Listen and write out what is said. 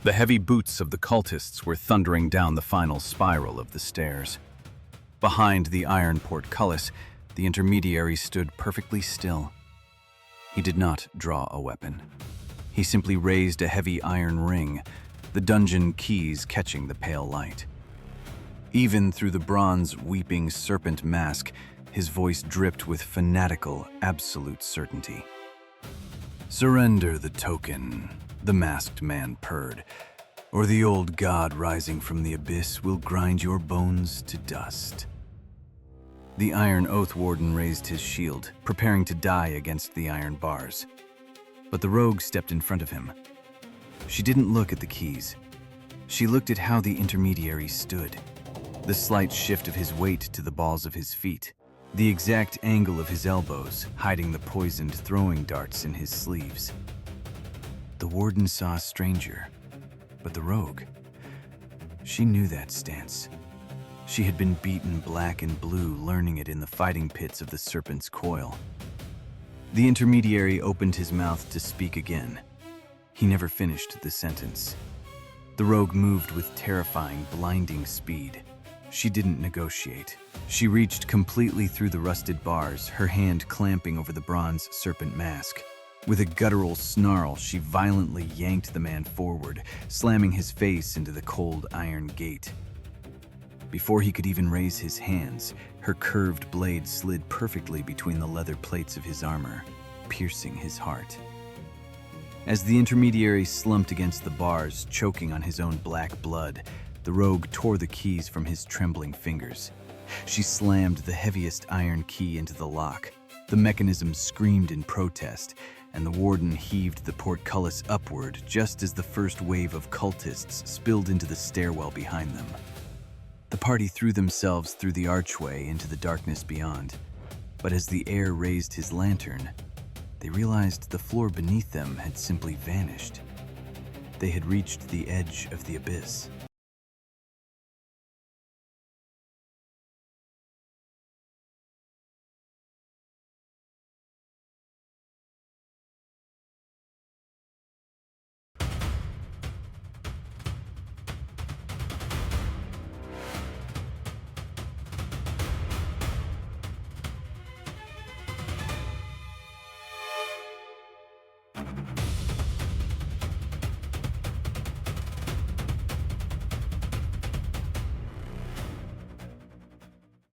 The heavy boots of the cultists were thundering down the final spiral of the stairs. Behind the iron portcullis, the intermediary stood perfectly still. He did not draw a weapon. He simply raised a heavy iron ring, the dungeon keys catching the pale light. Even through the bronze weeping serpent mask, his voice dripped with fanatical, absolute certainty. "Surrender the token," the masked man purred, "or the old god rising from the abyss will grind your bones to dust." The Iron Oath Warden raised his shield, preparing to die against the iron bars. But the rogue stepped in front of him. She didn't look at the keys. She looked at how the intermediary stood. The slight shift of his weight to the balls of his feet. The exact angle of his elbows, hiding the poisoned throwing darts in his sleeves. The warden saw a stranger, but the rogue, she knew that stance. She had been beaten black and blue, learning it in the fighting pits of the Serpent's Coil. The intermediary opened his mouth to speak again. He never finished the sentence. The rogue moved with terrifying, blinding speed. She didn't negotiate. She reached completely through the rusted bars, her hand clamping over the bronze serpent mask. With a guttural snarl, she violently yanked the man forward, slamming his face into the cold iron gate. Before he could even raise his hands, her curved blade slid perfectly between the leather plates of his armor, piercing his heart. As the intermediary slumped against the bars, choking on his own black blood, the rogue tore the keys from his trembling fingers. She slammed the heaviest iron key into the lock. The mechanism screamed in protest, and the warden heaved the portcullis upward just as the first wave of cultists spilled into the stairwell behind them. The party threw themselves through the archway into the darkness beyond, but as the heir raised his lantern, they realized the floor beneath them had simply vanished. They had reached the edge of the abyss.